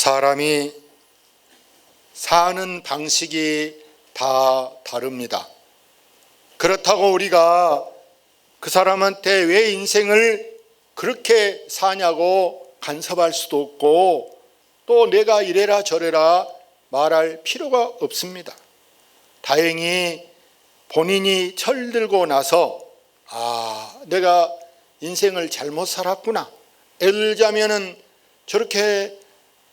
사람이 사는 방식이 다 다릅니다. 그렇다고 우리가 그 사람한테 왜 인생을 그렇게 사냐고 간섭할 수도 없고, 또 내가 이래라 저래라 말할 필요가 없습니다. 다행히 본인이 철들고 나서 내가 인생을 잘못 살았구나, 예를 들자면은 저렇게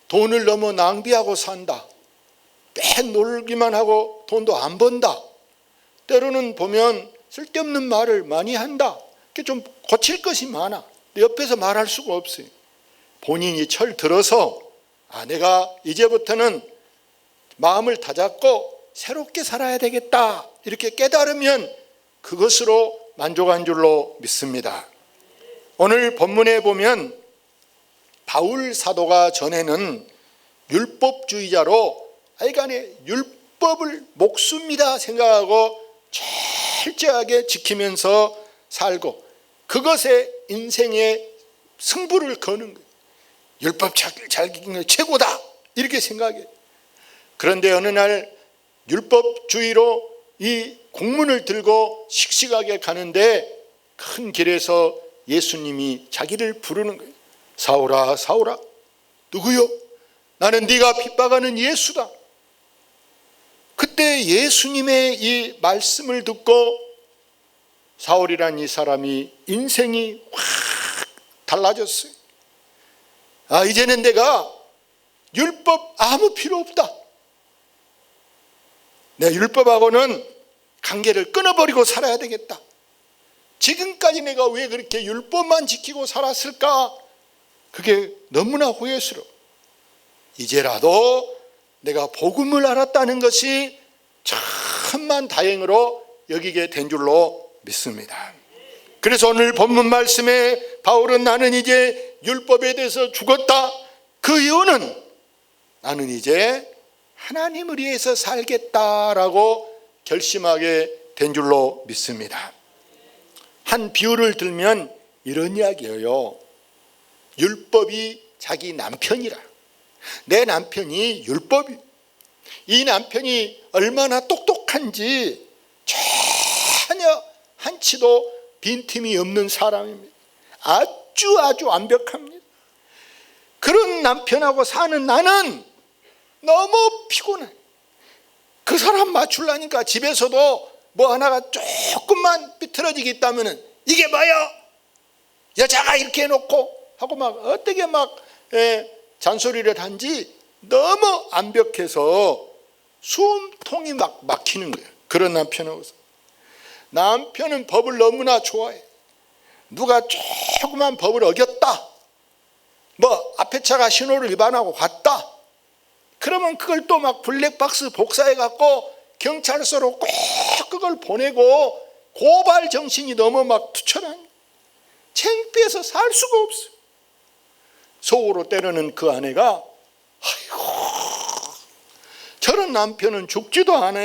돈을 너무 낭비하고 산다, 맨 놀기만 하고 돈도 안 번다, 때로는 보면 쓸데없는 말을 많이 한다, 이렇게 좀 고칠 것이 많아. 옆에서 말할 수가 없어요. 본인이 철들어서 내가 이제부터는 마음을 다잡고 새롭게 살아야 되겠다, 이렇게 깨달으면 그것으로 만족한 줄로 믿습니다. 오늘 본문에 보면 바울 사도가 전에는 율법주의자로 하여간에 율법을 목숨이다 생각하고 철저하게 지키면서 살고, 그것에 인생의 승부를 거는 거예요. 율법 잘 지키는 게 최고다, 이렇게 생각해요. 그런데 어느 날 율법주의로 이 공문을 들고 씩씩하게 가는데 큰 길에서 예수님이 자기를 부르는 거예요. 사울아, 사울아. 누구요? 나는 네가 핍박하는 예수다. 그때 예수님의 이 말씀을 듣고 사울이란 이 사람이 인생이 확 달라졌어요. 이제는 내가 율법 아무 필요 없다. 내 율법하고는 관계를 끊어버리고 살아야 되겠다. 지금까지 내가 왜 그렇게 율법만 지키고 살았을까? 그게 너무나 후회스러워. 이제라도 내가 복음을 알았다는 것이 천만 다행으로 여기게 된 줄로 믿습니다. 그래서 오늘 본문 말씀에 바울은 나는 이제 율법에 대해서 죽었다. 그 이유는 나는 이제 하나님을 위해서 살겠다라고 결심하게 된 줄로 믿습니다. 한 비유를 들면 이런 이야기예요. 율법이 자기 남편이라. 내 남편이 율법이, 이 남편이 얼마나 똑똑한지 전혀 한치도 빈틈이 없는 사람입니다. 아주 완벽합니다. 그런 남편하고 사는 나는 너무 피곤해. 그 사람 맞추려니까 집에서도 뭐 하나가 조금만 삐뚤어지게 있다면 이게 뭐야? 여자가 이렇게 해놓고 하고 막 어떻게 막 잔소리를 한지 너무 완벽해서 숨통이 막 막히는 거예요. 그런 남편은 법을 너무나 좋아해. 누가 조그만 법을 어겼다, 뭐 앞에 차가 신호를 위반하고 갔다, 그러면 그걸 또 막 블랙박스 복사해 갖고 경찰서로 꼭 그걸 보내고 고발 정신이 너무 막 투철한, 창피해서 살 수가 없어요. 속으로 때로는 그 아내가 저런 남편은 죽지도 않아,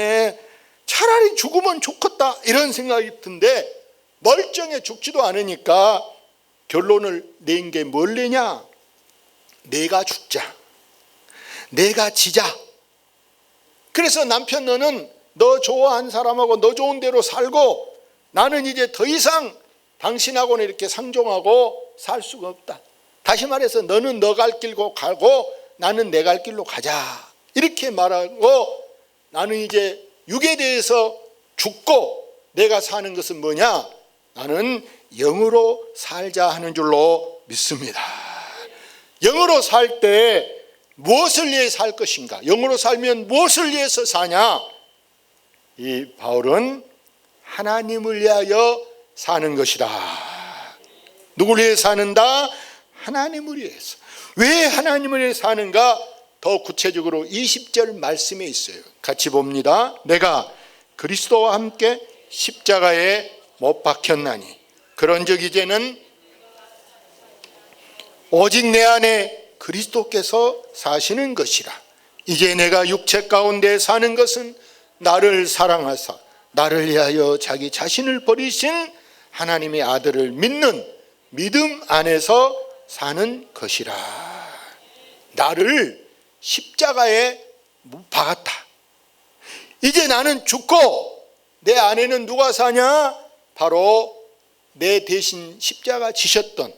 차라리 죽으면 좋겠다, 이런 생각이 든데 멀쩡해 죽지도 않으니까 결론을 낸 게 뭘 내냐? 내가 죽자, 내가 지자. 그래서 남편 너는 너 좋아하는 사람하고 너 좋은 대로 살고 나는 이제 더 이상 당신하고는 이렇게 상종하고 살 수가 없다. 다시 말해서 너는 너 갈 길로 가고 나는 내 갈 길로 가자, 이렇게 말하고 나는 이제 육에 대해서 죽고 내가 사는 것은 뭐냐? 나는 영으로 살자 하는 줄로 믿습니다. 영으로 살 때 무엇을 위해 살 것인가? 영으로 살면 무엇을 위해서 사냐? 이 바울은 하나님을 위하여 사는 것이다. 누구를 위해 사는다? 하나님을 위해서. 왜 하나님을 위해 사는가? 더 구체적으로 20절 말씀에 있어요. 같이 봅니다. 내가 그리스도와 함께 십자가에 못 박혔나니 그런즉 이제는 오직 내 안에 그리스도께서 사시는 것이라. 이제 내가 육체 가운데 사는 것은 나를 사랑하사 나를 위하여 자기 자신을 버리신 하나님의 아들을 믿는 믿음 안에서 사는 것이라. 나를 십자가에 못 박았다. 이제 나는 죽고 내 안에는 누가 사냐? 바로 내 대신 십자가 지셨던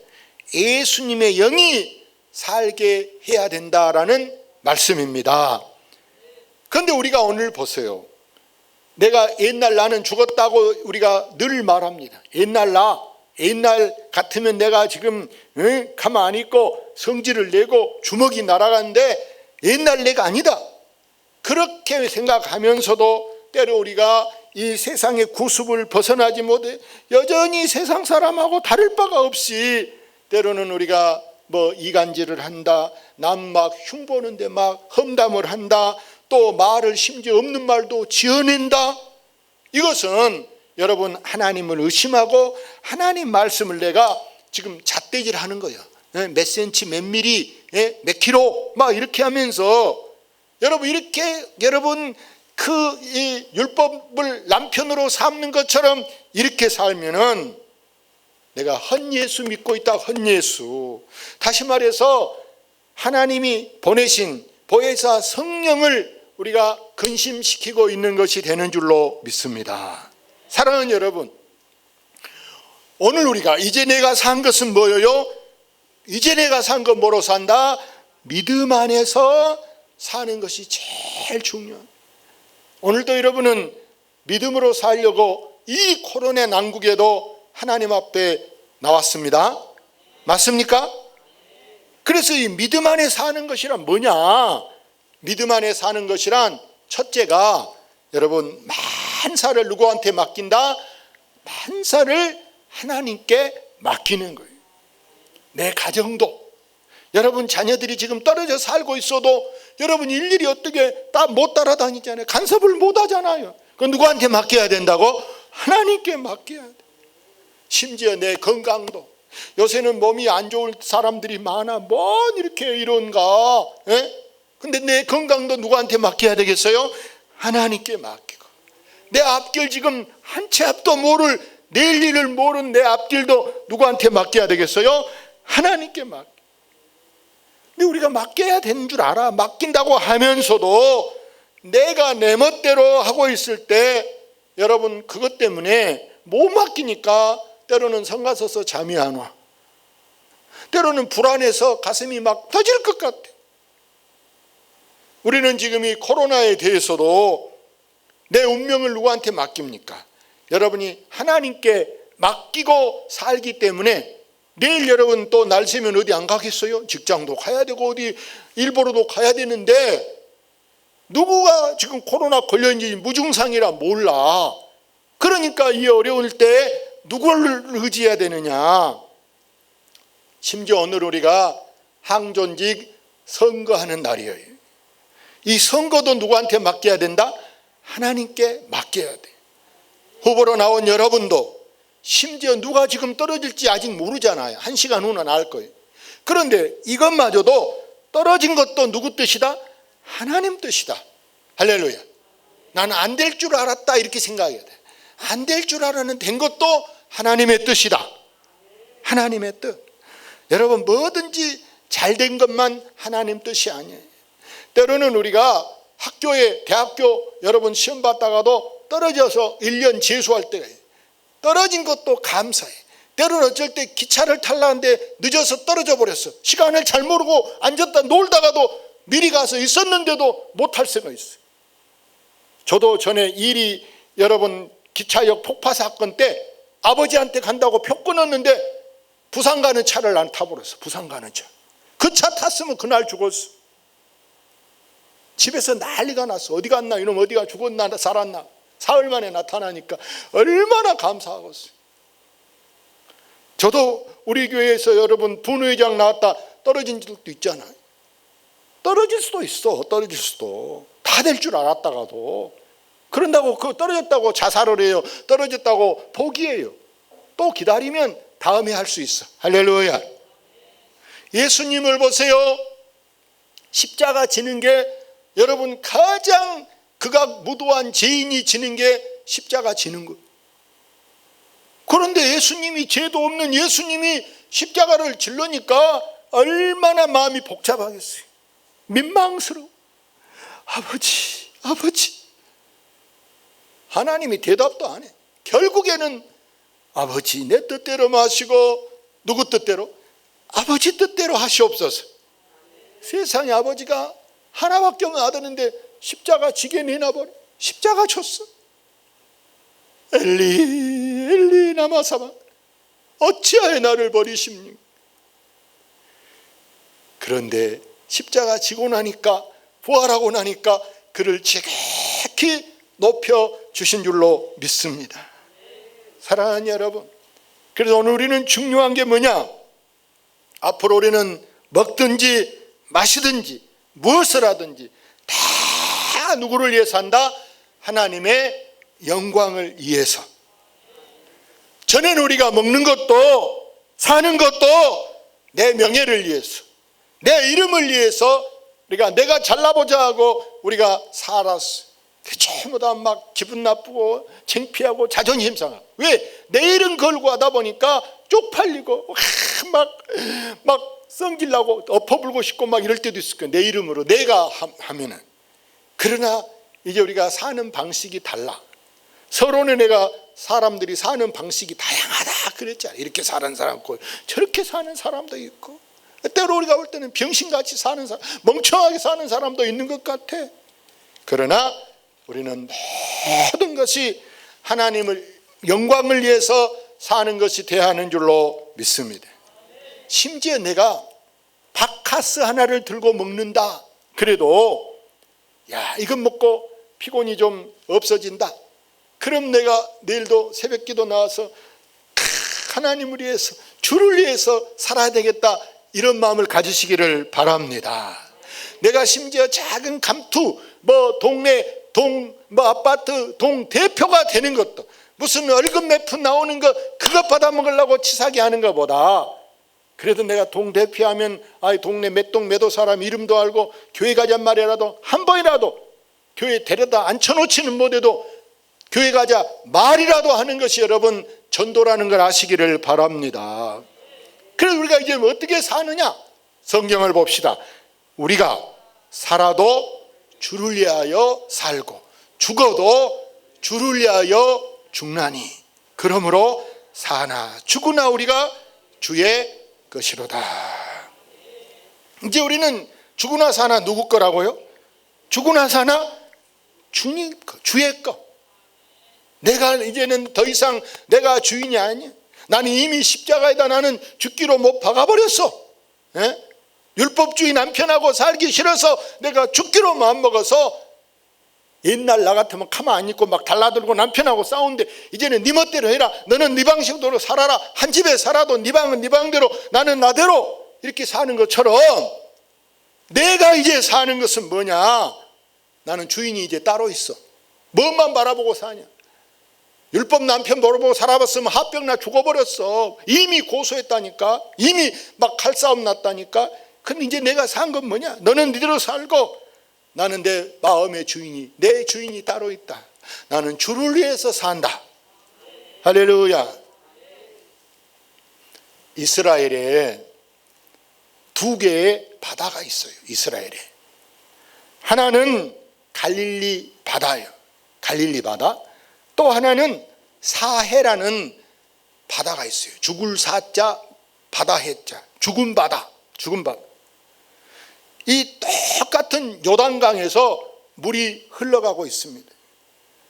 예수님의 영이 살게 해야 된다라는 말씀입니다. 그런데 우리가 오늘 보세요. 내가 옛날 나는 죽었다고 우리가 늘 말합니다. 옛날 같으면 내가 지금 가만히 있고 성질을 내고 주먹이 날아가는데 옛날 내가 아니다. 그렇게 생각하면서도 때로 우리가 이 세상의 구습을 벗어나지 못해 여전히 세상 사람하고 다를 바가 없이 때로는 우리가 뭐 이간질을 한다, 남 막 흉보는데 막 험담을 한다, 또 말을 심지어 없는 말도 지어낸다. 이것은 여러분 하나님을 의심하고 하나님 말씀을 내가 지금 잣대질하는 거예요. 몇 센치 몇 미리 몇 킬로 막 이렇게 하면서 여러분 그 이 율법을 남편으로 삼는 것처럼 이렇게 살면은 내가 헛예수 믿고 있다. 헛예수. 다시 말해서 하나님이 보내신 보혜사 성령을 우리가 근심시키고 있는 것이 되는 줄로 믿습니다. 사랑하는 여러분, 오늘 우리가 이제 내가 산 것은 뭐예요? 이제 내가 산 건 뭐로 산다? 믿음 안에서 사는 것이 제일 중요한. 오늘도 여러분은 믿음으로 살려고 이 코로나 난국에도 하나님 앞에 나왔습니다. 맞습니까? 그래서 이 믿음 안에 사는 것이란 뭐냐? 믿음 안에 사는 것이란 첫째가 여러분 만사를 누구한테 맡긴다? 만사를 하나님께 맡기는 거예요. 내 가정도, 여러분 자녀들이 지금 떨어져 살고 있어도 여러분 일일이 어떻게 못 따라다니잖아요. 간섭을 못 하잖아요. 그건 누구한테 맡겨야 된다고? 하나님께 맡겨야 돼. 심지어 내 건강도, 요새는 몸이 안 좋을 사람들이 많아. 뭔 이렇게 이런가? 근데 내 건강도 누구한테 맡겨야 되겠어요? 하나님께 맡기고. 내 앞길 지금 한 채 앞도 모를, 내일 일을 모르는 내 앞길도 누구한테 맡겨야 되겠어요? 하나님께 맡겨. 근데 우리가 맡겨야 되는 줄 알아. 맡긴다고 하면서도 내가 내 멋대로 하고 있을 때 여러분 그것 때문에 못 맡기니까 때로는 성가 서서 잠이 안 와. 때로는 불안해서 가슴이 막 터질 것 같아. 우리는 지금 이 코로나에 대해서도 내 운명을 누구한테 맡깁니까? 여러분이 하나님께 맡기고 살기 때문에 내일 여러분 또 날 새면 어디 안 가겠어요? 직장도 가야 되고 어디 일보러도 가야 되는데 누구가 지금 코로나 걸렸는지 무증상이라 몰라. 그러니까 이 어려울 때 누구를 의지해야 되느냐? 심지어 오늘 우리가 항존직 선거하는 날이에요. 이 선거도 누구한테 맡겨야 된다? 하나님께 맡겨야 돼. 후보로 나온 여러분도 심지어 누가 지금 떨어질지 아직 모르잖아요. 1시간 후는 알 거예요. 그런데 이것마저도 떨어진 것도 누구 뜻이다? 하나님 뜻이다. 할렐루야. 나는 안 될 줄 알았다 이렇게 생각해야 돼. 안 될 줄 알았는 된 것도 하나님의 뜻이다. 하나님의 뜻. 여러분 뭐든지 잘된 것만 하나님 뜻이 아니에요. 때로는 우리가 학교에 대학교 여러분 시험 봤다가도 떨어져서 1년 재수할 때가 있어요. 떨어진 것도 감사해. 때로는 어쩔 때 기차를 타려는데 늦어서 떨어져 버렸어. 시간을 잘 모르고 앉았다 놀다가도 미리 가서 있었는데도 못할 수가 있어요. 저도 전에 일이 여러분 기차역 폭파 사건 때 아버지한테 간다고 표 끊었는데 부산 가는 차를 난 타버렸어. 부산 가는 차. 그 차 탔으면 그날 죽었어. 집에서 난리가 났어. 어디 갔나? 이놈 어디가 죽었나 살았나? 사흘 만에 나타나니까 얼마나 감사하겠어요. 저도 우리 교회에서 여러분 분회장 나왔다 떨어진 적도 있잖아요. 떨어질 수도 있어. 떨어질 수도. 다 될 줄 알았다가도. 그런다고 그 떨어졌다고 자살을 해요. 떨어졌다고 포기해요. 또 기다리면 다음에 할 수 있어. 할렐루야. 예수님을 보세요. 십자가 지는 게 여러분 가장 극악 무도한 죄인이 지는 게 십자가 지는 거예요. 그런데 예수님이 죄도 없는 예수님이 십자가를 질르니까 얼마나 마음이 복잡하겠어요. 민망스러워. 아버지, 아버지. 하나님이 대답도 안 해. 결국에는 아버지 내 뜻대로 마시고 누구 뜻대로? 아버지 뜻대로 하시옵소서. 세상에 아버지가 하나밖에 없는 아들인데 십자가 지게 내놔버려. 십자가 줬어. 엘리 엘리 라마 사박 어찌하여 나를 버리십니까? 그런데 십자가 지고 나니까, 부활하고 나니까 그를 지극히 높여주신 줄로 믿습니다. 사랑하는 여러분, 그래서 오늘 우리는 중요한 게 뭐냐? 앞으로 우리는 먹든지 마시든지 무엇을 하든지 다 누구를 위해서 한다? 하나님의 영광을 위해서. 전에는 우리가 먹는 것도 사는 것도 내 명예를 위해서, 내 이름을 위해서 우리가 내가 잘나보자 하고 우리가 살았어. 전부 다 막 기분 나쁘고 창피하고 자존심 상하고. 왜? 내 이름 걸고 하다 보니까 쪽팔리고 막 성질나고 엎어불고 싶고 막 이럴 때도 있을 거예요. 내 이름으로 내가 하면은. 그러나 이제 우리가 사는 방식이 달라. 서론에 내가 사람들이 사는 방식이 다양하다 그랬잖아요. 이렇게 사는 사람 있고 저렇게 사는 사람도 있고, 때로 우리가 볼 때는 병신같이 사는 사람, 멍청하게 사는 사람도 있는 것 같아. 그러나 우리는 모든 것이 하나님을 영광을 위해서 사는 것이 돼야 하는 줄로 믿습니다. 심지어 내가 바카스 하나를 들고 먹는다 그래도 야 이건 먹고 피곤이 좀 없어진다. 그럼 내가 내일도 새벽기도 나와서 하나님을 위해서 주를 위해서 살아야 되겠다, 이런 마음을 가지시기를 바랍니다. 내가 심지어 작은 감투 동네 아파트 동 대표가 되는 것도, 무슨 월급 몇 푼 나오는 거 그것 받아 먹으려고 치사하게 하는 것보다, 그래도 내가 동 대표하면 동네 몇 동 몇 호 사람 이름도 알고 교회 가자 말이라도 한 번이라도 교회 데려다 앉혀놓지는 못해도 교회 가자 말이라도 하는 것이 여러분 전도라는 걸 아시기를 바랍니다. 그래서 우리가 이제 어떻게 사느냐? 성경을 봅시다. 우리가 살아도 주를 위하여 살고 죽어도 주를 위하여 죽나니 그러므로 사나 죽으나 우리가 주의 것이로다. 이제 우리는 죽으나 사나 누구 거라고요? 죽으나 사나 주님 거, 주의 거. 내가 이제는 더 이상 내가 주인이 아니야. 나는 이미 십자가에다 나는 죽기로 못 박아버렸어. 율법주의 남편하고 살기 싫어서 내가 죽기로 마음먹어서, 옛날 나 같으면 가만 안 있고 막 달라들고 남편하고 싸우는데 이제는 네 멋대로 해라. 너는 네 방식대로 살아라. 한 집에 살아도 네 방은 네 방대로 나는 나대로 이렇게 사는 것처럼 내가 이제 사는 것은 뭐냐? 나는 주인이 이제 따로 있어. 뭐만 바라보고 사냐? 율법 남편 보고 살아봤으면 합병나 죽어버렸어. 이미 고소했다니까. 이미 막 칼싸움 났다니까. 근데 이제 내가 산 건 뭐냐? 너는 니대로 살고 나는 내 마음의 주인이, 내 주인이 따로 있다. 나는 주를 위해서 산다. 할렐루야. 이스라엘에 두 개의 바다가 있어요. 이스라엘에. 하나는 갈릴리 바다예요. 갈릴리 바다. 또 하나는 사해라는 바다가 있어요. 죽을 사자, 바다 해자. 죽은 바다. 죽은 바다. 이 똑같은 요단강에서 물이 흘러가고 있습니다.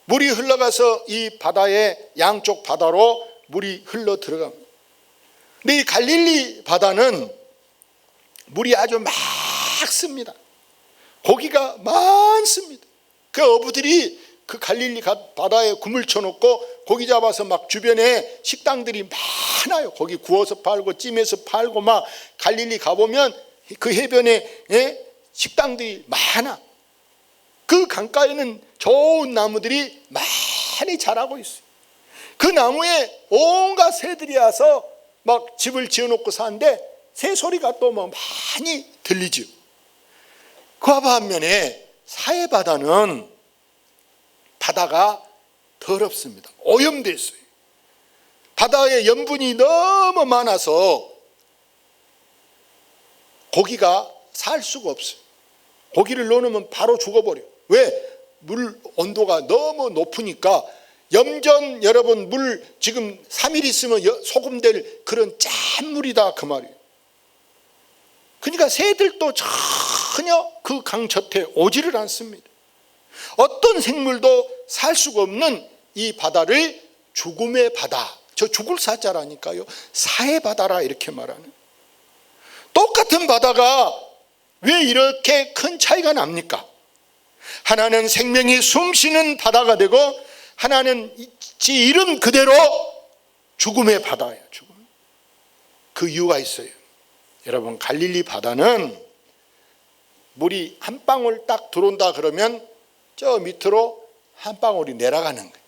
물이 흘러가서 이 바다의 양쪽 바다로 물이 흘러 들어갑니다. 근데 이 갈릴리 바다는 물이 아주 맑습니다. 고기가 많습니다. 그 어부들이 그 갈릴리 바다에 굼을 쳐놓고 고기 잡아서 막 주변에 식당들이 많아요. 고기 구워서 팔고 찜해서 팔고 막 갈릴리 가보면 그 해변에 식당들이 많아. 그 강가에는 좋은 나무들이 많이 자라고 있어요. 그 나무에 온갖 새들이 와서 막 집을 지어놓고 사는데 새 소리가 또 뭐 많이 들리죠. 그 반면에 사해 바다는 바다가 더럽습니다. 오염되어 있어요. 바다에 염분이 너무 많아서 고기가 살 수가 없어요. 고기를 넣어놓으면 바로 죽어버려. 왜? 물 온도가 너무 높으니까. 염전 여러분 물 지금 3일 있으면 소금될 그런 짠 물이다 그 말이에요. 그러니까 새들도 전혀 그 강젓에 오지를 않습니다. 어떤 생물도 살 수가 없는 이 바다를 죽음의 바다, 저 죽을 사자라니까요, 사의 바다라 이렇게 말하는. 똑같은 바다가 왜 이렇게 큰 차이가 납니까? 하나는 생명이 숨쉬는 바다가 되고 하나는 지 이름 그대로 죽음의 바다예요. 죽음. 그 이유가 있어요. 여러분, 갈릴리 바다는 물이 한 방울 딱 들어온다 그러면 저 밑으로 한 방울이 내려가는 거예요.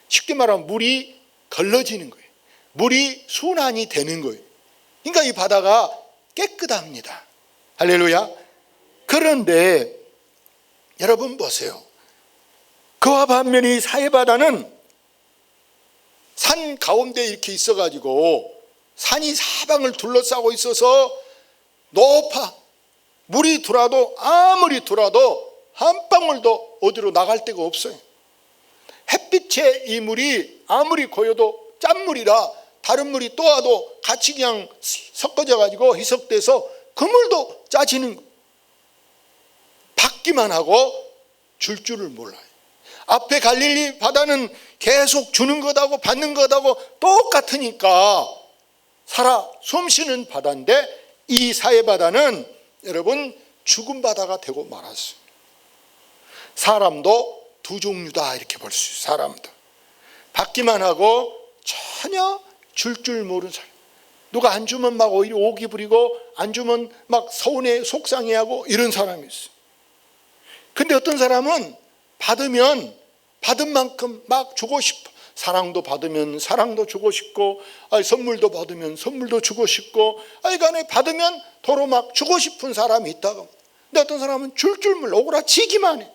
쉽게 말하면 물이 걸러지는 거예요. 물이 순환이 되는 거예요. 그러니까 이 바다가 깨끗합니다. 할렐루야. 그런데 여러분 보세요. 그와 반면에 사해바다는 산 가운데 이렇게 있어가지고 산이 사방을 둘러싸고 있어서 높아. 물이 들어와도 아무리 들어와도 한 방울도 어디로 나갈 데가 없어요. 햇빛에 이 물이 아무리 고여도 짠물이라 다른 물이 또 와도 같이 그냥 섞어져 가지고 희석돼서 그 물도 짜지는 거예요. 받기만 하고 줄 줄을 몰라요. 앞에 갈릴리 바다는 계속 주는 것하고 받는 것하고 똑같으니까 살아 숨쉬는 바다인데, 이 사해 바다는 여러분 죽은 바다가 되고 말았어요. 사람도 두 종류다 이렇게 볼 수 있어요. 사람도 받기만 하고 전혀 줄 모르는 사람. 누가 안 주면 막 오히려 오기 부리고 안 주면 막 서운해 속상해하고 이런 사람이 있어요. 근데 어떤 사람은 받으면 받은 만큼 막 주고 싶어. 사랑도 받으면 사랑도 주고 싶고, 선물도 받으면 선물도 주고 싶고, 간에 받으면 도로 막 주고 싶은 사람이 있다고. 근데 어떤 사람은 줄 몰라. 오그라치기만 해.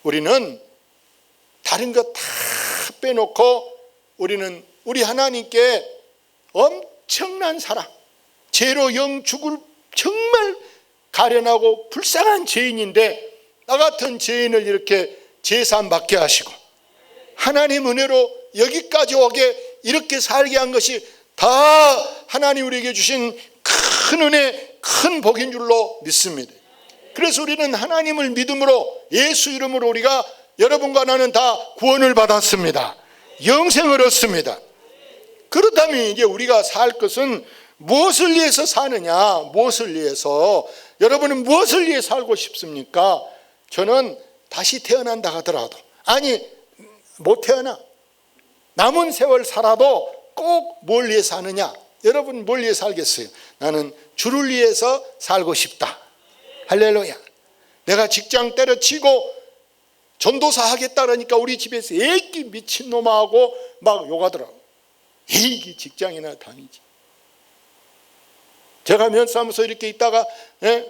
우리는 다른 거 다 빼놓고 우리는 우리 하나님께 엄청난 사랑, 죄로 영 죽을 정말 가련하고 불쌍한 죄인인데 나 같은 죄인을 이렇게 제사함 받게 하시고 하나님 은혜로 여기까지 오게 이렇게 살게 한 것이 다 하나님 우리에게 주신 큰 은혜, 큰 복인 줄로 믿습니다. 그래서 우리는 하나님을 믿음으로 예수 이름으로 우리가 여러분과 나는 다 구원을 받았습니다. 영생을 얻습니다. 그렇다면 이제 우리가 살 것은 무엇을 위해서 사느냐? 무엇을 위해서? 여러분은 무엇을 위해 살고 싶습니까? 저는 다시 태어난다 하더라도, 아니 못 태어나 남은 세월 살아도 꼭 뭘 위해 사느냐? 여러분 뭘 위해 살겠어요? 나는 주를 위해서 살고 싶다. 할렐루야. 내가 직장 때려치고 전도사 하겠다 그러니까 우리 집에서 애기 미친놈하고 막 욕하더라고. 애기 직장이나 다니지. 제가 면사무소 이렇게 있다가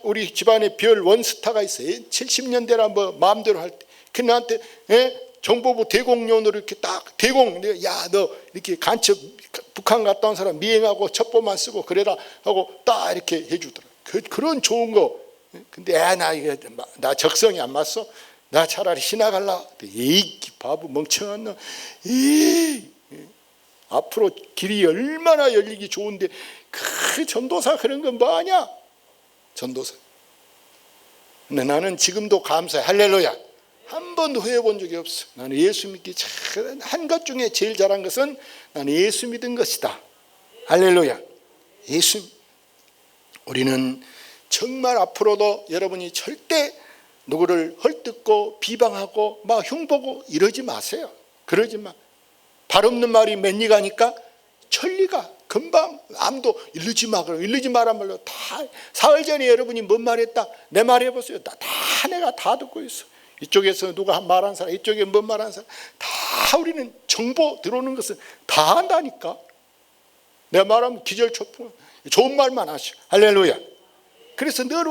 우리 집안에 별 원스타가 있어요. 70년대라 뭐 마음대로 할 때. 그 나한테 정보부 대공료원으로 이렇게 딱 대공, 야 너 이렇게 간첩 북한 갔다 온 사람 미행하고 첩보만 쓰고 그래라 하고 딱 이렇게 해주더라. 그런 좋은 거. 근데 나 적성이 안 맞어. 나 차라리 신학 할라. 에이 바보 멍청한 놈. 앞으로 길이 얼마나 열리기 좋은데 그 전도사 그런 건 뭐하냐? 전도사. 근데 나는 지금도 감사해. 할렐루야. 한 번도 후회해 본 적이 없어. 나는 예수 믿기 한 것 중에 제일 잘한 것은 나는 예수 믿은 것이다. 할렐루야. 예수. 우리는 정말 앞으로도 여러분이 절대 누구를 헐뜯고 비방하고 막 흉보고 이러지 마세요. 그러지 마. 발 없는 말이 맨니가니까 천리가 금방 암도 이르지 마. 그럼 이르지 마란 말로 다 사흘 전에 여러분이 뭔 말했다 내 말 해보세요. 다 내가 다 듣고 있어. 이쪽에서 누가 말한 사람, 이쪽에 뭔 말한 사람, 다 우리는 정보 들어오는 것은 다 한다니까. 내가 말하면 기절초풍 좋은 말만 하시오. 할렐루야. 그래서 늘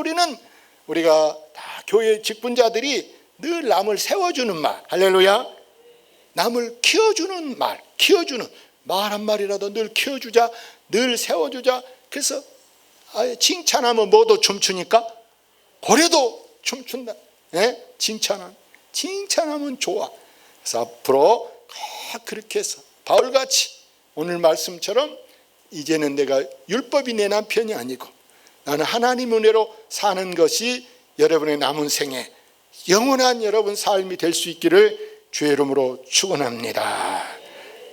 우리가 다 교회 직분자들이 늘 남을 세워주는 말, 할렐루야. 남을 키워주는 말, 키워주는 말 한마디라도 늘 키워주자, 늘 세워주자. 그래서 칭찬하면 뭐도 춤추니까 고래도 춤춘다. 예? 칭찬하면 좋아. 그래서 앞으로 꼭 그렇게 해서 바울같이 오늘 말씀처럼 이제는 내가 율법이 내 남편이 아니고 나는 하나님 은혜로 사는 것이 여러분의 남은 생에 영원한 여러분 삶이 될 수 있기를 주의 이름으로 축원합니다.